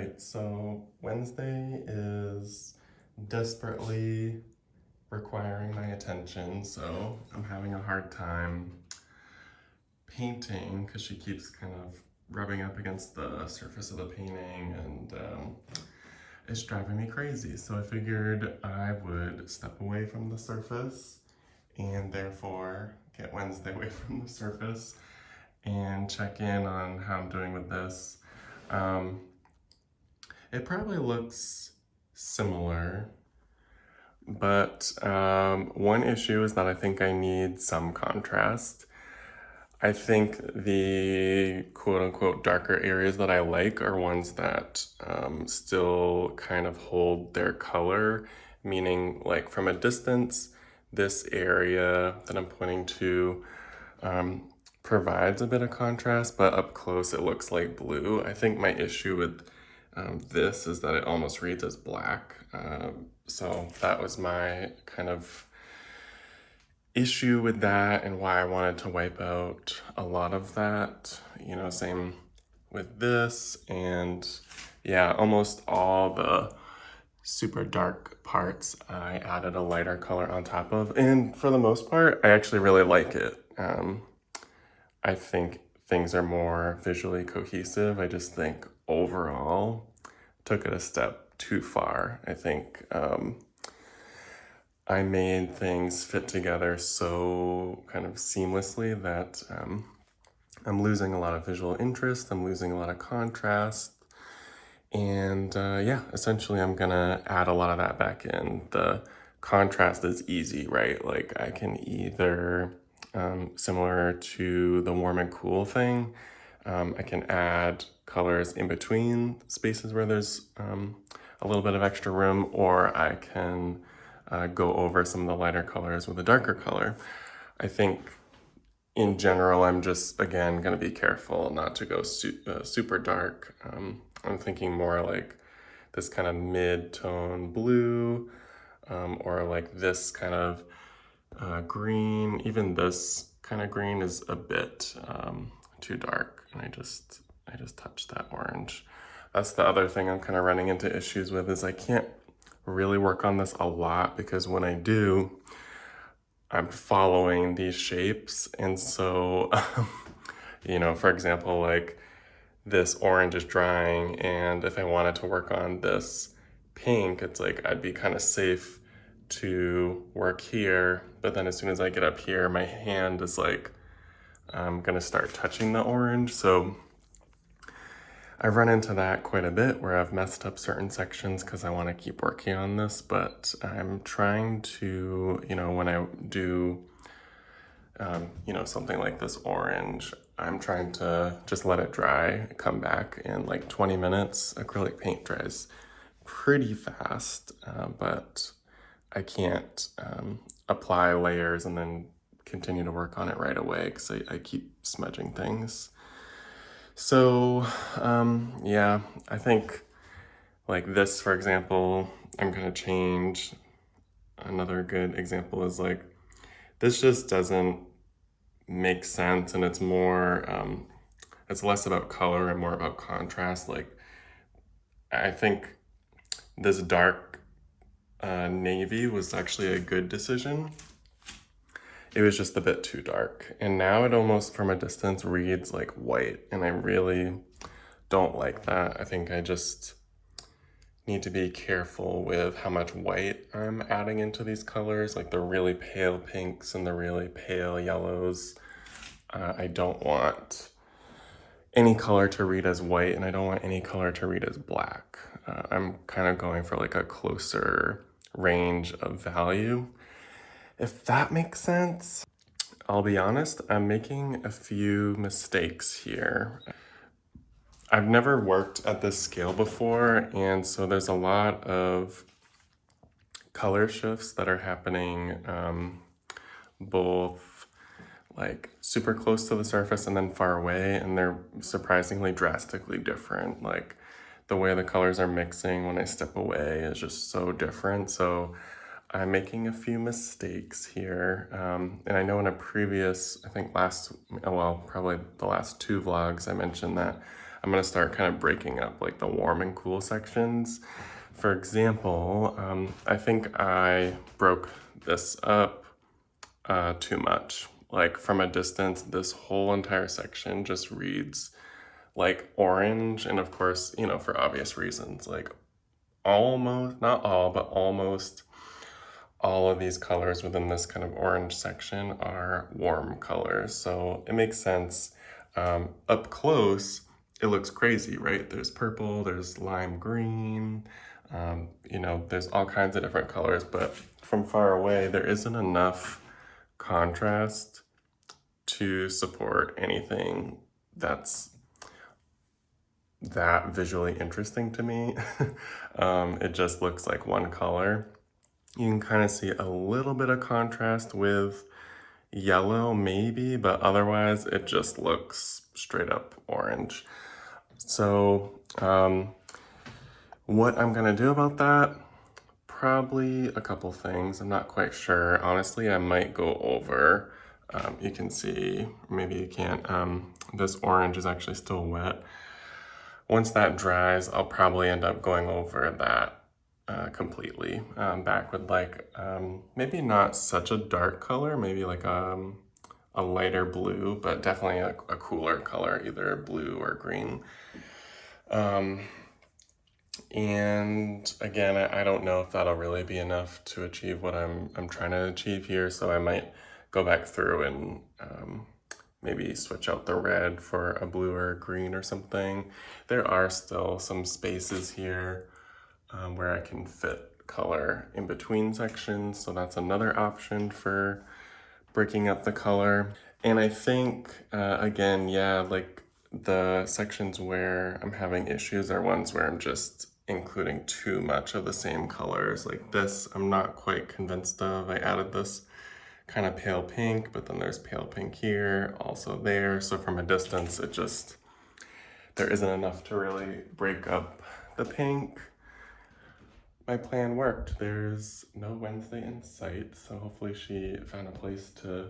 Alright, so Wednesday is desperately requiring my attention, so I'm having a hard time painting because she keeps kind of rubbing up against the surface of the painting and it's driving me crazy. So I figured I would step away from the surface and therefore get Wednesday away from the surface and check in on how I'm doing with this. Um, It probably looks similar, but one issue is that I think I need some contrast. I think the quote unquote darker areas that I like are ones that still kind of hold their color, meaning like from a distance, this area that I'm pointing to provides a bit of contrast, but up close it looks like blue. I think my issue with this is that it almost reads as black. So that was my kind of issue with that and why I wanted to wipe out a lot of that. You know, same with this, and yeah, almost all the super dark parts I added a lighter color on top of, and for the most part I actually really like it. I think things are more visually cohesive. I just think overall took it a step too far. I think I made things fit together so kind of seamlessly that I'm losing a lot of visual interest, I'm losing a lot of contrast, and yeah, essentially I'm gonna add a lot of that back in. The contrast is easy, right? Like I can either, similar to the warm and cool thing, I can add colors in between spaces where there's a little bit of extra room, or I can go over some of the lighter colors with a darker color. I think in general, I'm just, again, going to be careful not to go super dark. I'm thinking more like this kind of mid-tone blue, or like this kind of green. Even this kind of green is a bit too dark, and I just touched that orange. That's the other thing I'm kind of running into issues with, is I can't really work on this a lot because when I do, I'm following these shapes. And so, you know, for example, like this orange is drying, and if I wanted to work on this pink, it's like I'd be kind of safe to work here. But then as soon as I get up here, my hand is like, I'm gonna start touching the orange. So I've run into that quite a bit where I've messed up certain sections because I want to keep working on this, but I'm trying to, you know, when I do, you know, something like this orange, I'm trying to just let it dry, come back in like 20 minutes. Acrylic paint dries pretty fast, but I can't apply layers and then continue to work on it right away because I keep smudging things. So, yeah, I think like this, for example, I'm gonna change. Another good example is like, this just doesn't make sense, and it's more, it's less about color and more about contrast. Like, I think this dark navy was actually a good decision. It was just a bit too dark. And now it almost from a distance reads like white, and I really don't like that. I think I just need to be careful with how much white I'm adding into these colors, like the really pale pinks and the really pale yellows. I don't want any color to read as white, and I don't want any color to read as black. I'm kind of going for like a closer range of value. If that makes sense. I'll be honest, I'm making a few mistakes here. I've never worked at this scale before, and so there's a lot of color shifts that are happening, both like super close to the surface and then far away, and they're surprisingly drastically different. Like the way the colors are mixing when I step away is just so different. So I'm making a few mistakes here. And I know in a previous, I think well, probably the last two vlogs, I mentioned that I'm gonna start kind of breaking up like the warm and cool sections. For example, I think I broke this up too much. Like from a distance, this whole entire section just reads like orange, and of course, you know, for obvious reasons, like almost, not all, but almost all of these colors within this kind of orange section are warm colors. So it makes sense. Up close, it looks crazy, right? There's purple, there's lime green, you know, there's all kinds of different colors, but from far away, there isn't enough contrast to support anything that's that visually interesting to me. It just looks like one color. You can kind of see a little bit of contrast with yellow maybe, but otherwise it just looks straight up orange. So what I'm gonna do about that, probably a couple things. I'm not quite sure. Honestly, I might go over, you can see, maybe you can't, this orange is actually still wet. Once that dries, I'll probably end up going over that completely, back with like maybe not such a dark color, maybe like a lighter blue, but definitely a cooler color, either blue or green. And again, I don't know if that'll really be enough to achieve what I'm trying to achieve here, so I might go back through and maybe switch out the red for a blue or a green or something. There are still some spaces here where I can fit color in between sections, so that's another option for breaking up the color. And I think, again, yeah, like the sections where I'm having issues are ones where I'm just including too much of the same colors. Like this, I'm not quite convinced of. I added this kind of pale pink, but then there's pale pink here, also there. So from a distance, it just, there isn't enough to really break up the pink. My plan worked. There's no Wednesday in sight, so hopefully she found a place to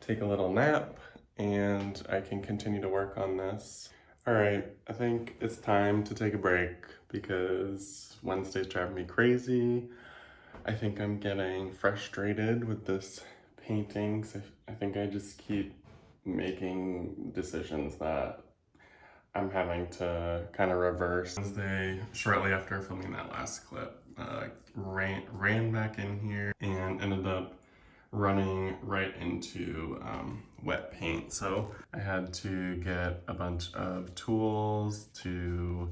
take a little nap and I can continue to work on this. All right, I think it's time to take a break because Wednesday's driving me crazy. I think I'm getting frustrated with this painting. So I think I just keep making decisions that I'm having to kind of reverse. Wednesday, shortly after filming that last clip, ran back in here and ended up running right into wet paint. So I had to get a bunch of tools to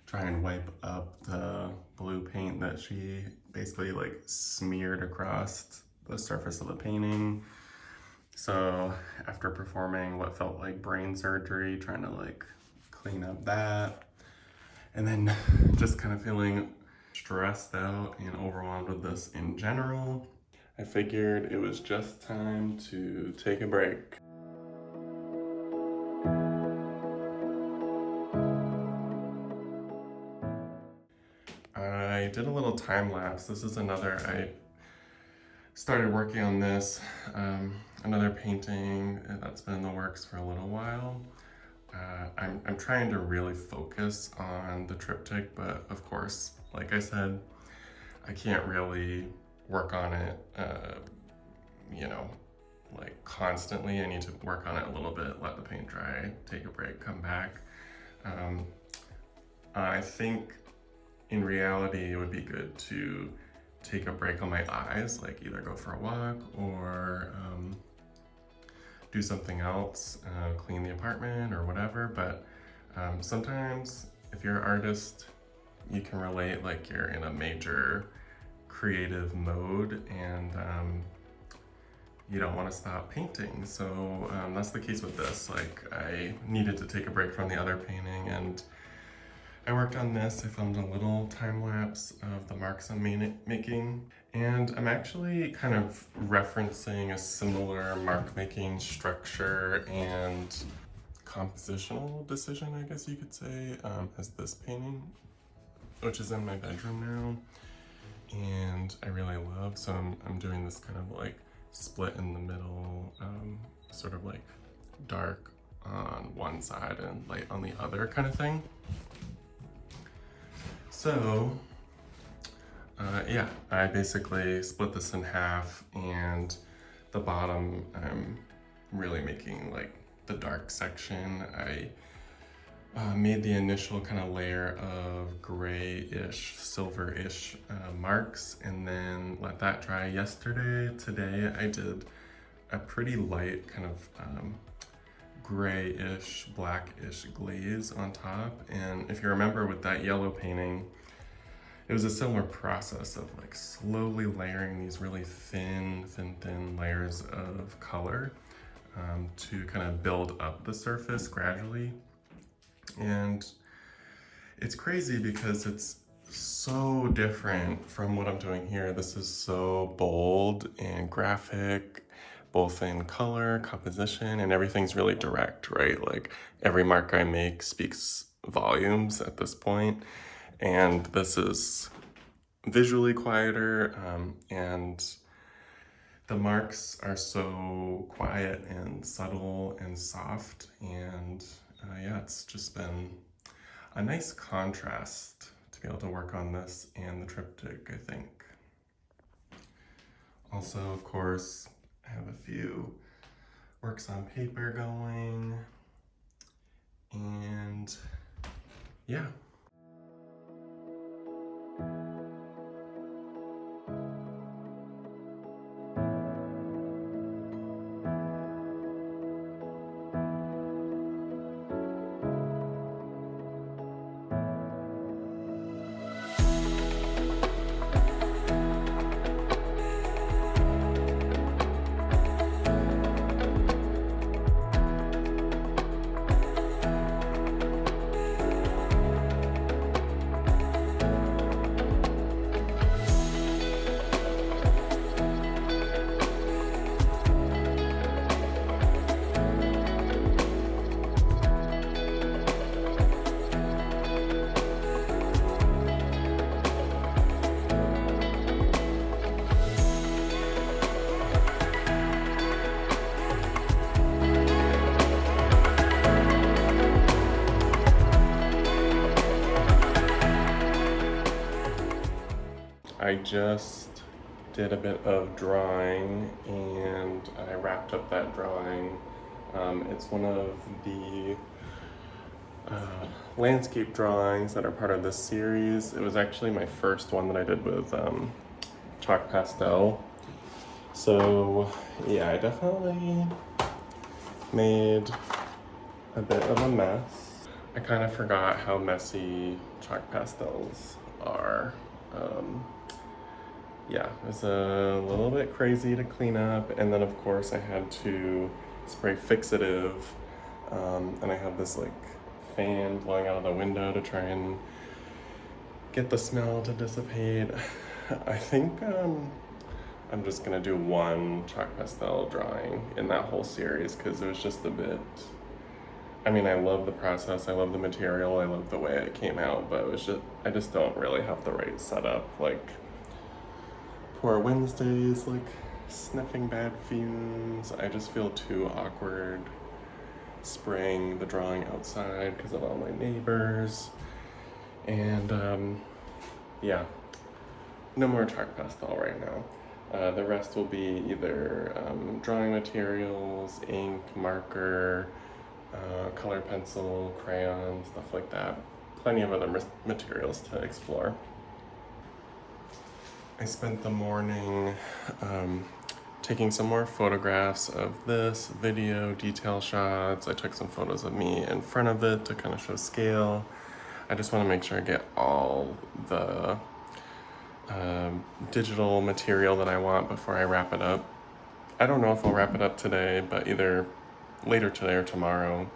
try and wipe up the blue paint that she basically like smeared across the surface of the painting. So after performing what felt like brain surgery, trying to like clean up that, and then just kind of feeling stressed out and overwhelmed with this in general, I figured it was just time to take a break. I did a little time lapse. This is I started working on this, another painting that's been in the works for a little while. I'm trying to really focus on the triptych, but of course, like I said, I can't really work on it, you know, like constantly. I need to work on it a little bit, let the paint dry, take a break, come back. I think in reality, it would be good to take a break on my eyes, like either go for a walk or do something else, clean the apartment or whatever. But sometimes if you're an artist, you can relate like you're in a major creative mode and you don't want to stop painting. So that's the case with this. Like I needed to take a break from the other painting and I worked on this. I filmed a little time lapse of the marks I'm making, and I'm actually kind of referencing a similar mark making structure and compositional decision, I guess you could say, as this painting, which is in my bedroom now, and I really love. So I'm doing this kind of like split in the middle, sort of like dark on one side and light on the other kind of thing. So yeah, I basically split this in half, and the bottom I'm really making like the dark section. I made the initial kind of layer of grayish, silverish marks, and then let that dry yesterday. Today I did a pretty light kind of grayish, blackish glaze on top. And if you remember with that yellow painting, it was a similar process of like slowly layering these really thin layers of color to kind of build up the surface gradually. And it's crazy because it's so different from what I'm doing here. This is so bold and graphic, both in color, composition, and everything's really direct, right? Like every mark I make speaks volumes at this point. And this is visually quieter, and the marks are so quiet and subtle and soft. And yeah, it's just been a nice contrast to be able to work on this and the triptych, I think. Also, of course, I have a few works on paper going, and yeah. I just did a bit of drawing and I wrapped up that drawing. It's one of the landscape drawings that are part of this series. It was actually my first one that I did with chalk pastel. So yeah, I definitely made a bit of a mess. I kind of forgot how messy chalk pastels are. Yeah, it was a little bit crazy to clean up, and then of course I had to spray fixative, and I have this like fan blowing out of the window to try and get the smell to dissipate. I think I'm just gonna do one chalk pastel drawing in that whole series because it was just a bit, I mean, I love the process, I love the material, I love the way it came out, but it was just, I just don't really have the right setup. Like, poor Wednesdays, like sniffing bad fumes. I just feel too awkward spraying the drawing outside because of all my neighbors. And yeah, no more chalk pastel right now. The rest will be either drawing materials, ink, marker, color pencil, crayon, stuff like that. Plenty of other materials to explore. I spent the morning taking some more photographs of this video, detail shots. I took some photos of me in front of it to kind of show scale. I just want to make sure I get all the digital material that I want before I wrap it up. I don't know if I'll wrap it up today, but either later today or tomorrow,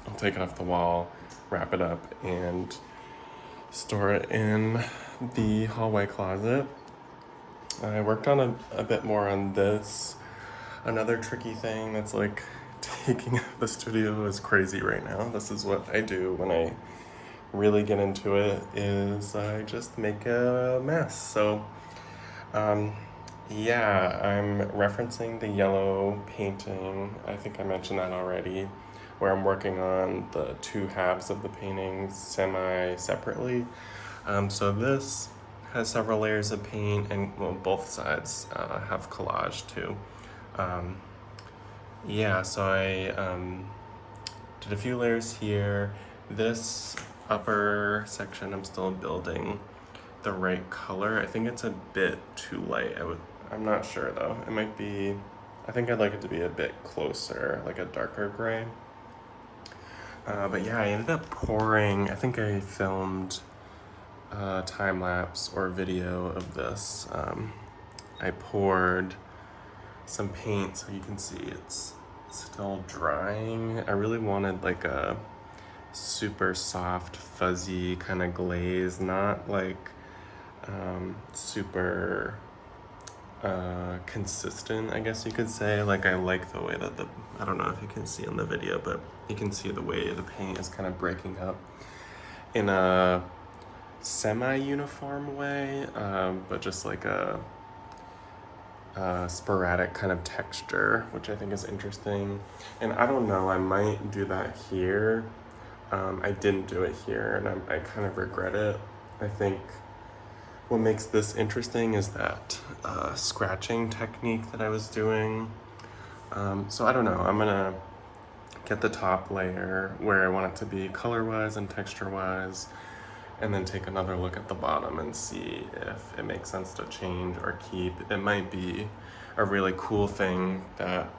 I'll take it off the wall, wrap it up, and store it in the hallway closet. I worked on a bit more on this. Another tricky thing that's like taking the studio is crazy right now. This is what I do when I really get into it, is I just make a mess. So yeah, I'm referencing the yellow painting. I think I mentioned that already. where I'm working on the two halves of the paintings semi-separately. So this has several layers of paint, and well, both sides have collage too. Um, yeah, so I did a few layers here. This upper section I'm still building the right color. I think it's a bit too light. I'm not sure though. It might be, I think I'd like it to be a bit closer, like a darker gray. But yeah, I ended up pouring, I think I filmed a time lapse or video of this. I poured some paint so you can see it's still drying. I really wanted like a super soft, fuzzy kind of glaze, not like super consistent, I guess you could say. Like I like the way that I don't know if you can see in the video, but you can see the way the paint is kind of breaking up in a semi-uniform way, but just like a sporadic kind of texture, which I think is interesting. And I don't know, I might do that here. I didn't do it here, and I kind of regret it. I think what makes this interesting is that scratching technique that I was doing. So I don't know, I'm gonna get the top layer where I want it to be color-wise and texture-wise, and then take another look at the bottom and see if it makes sense to change or keep. It might be a really cool thing that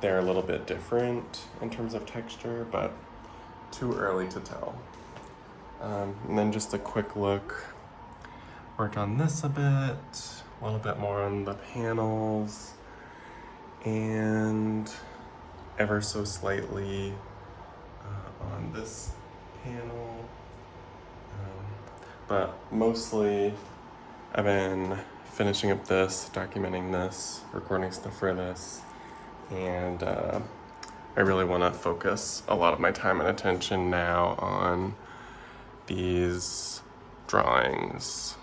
they're a little bit different in terms of texture, but too early to tell. And then just a quick look. Worked on this a bit, a little bit more on the panels, and ever so slightly on this panel. But mostly I've been finishing up this, documenting this, recording stuff for this, and I really want to focus a lot of my time and attention now on these drawings.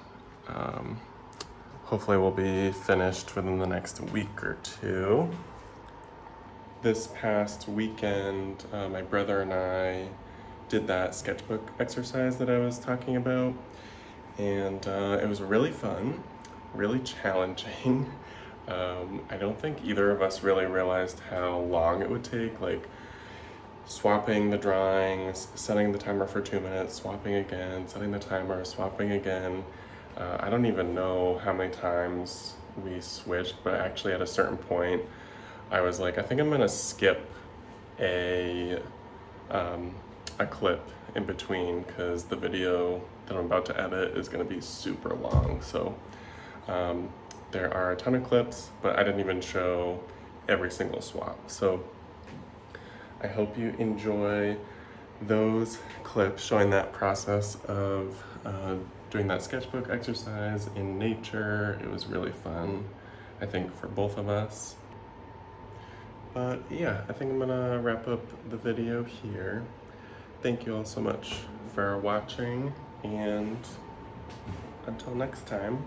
Hopefully we'll be finished within the next week or two. This past weekend, my brother and I did that sketchbook exercise that I was talking about, and it was really fun, really challenging. I don't think either of us really realized how long it would take, like swapping the drawings, setting the timer for 2 minutes, swapping again, setting the timer, swapping again. I don't even know how many times we switched, but actually at a certain point, I was like, I think I'm gonna skip a clip in between because the video that I'm about to edit is gonna be super long. So there are a ton of clips, but I didn't even show every single swap. So I hope you enjoy those clips showing that process of doing that sketchbook exercise in nature. It was really fun, I think, for both of us. But yeah, I think I'm gonna wrap up the video here. Thank you all so much for watching, and until next time,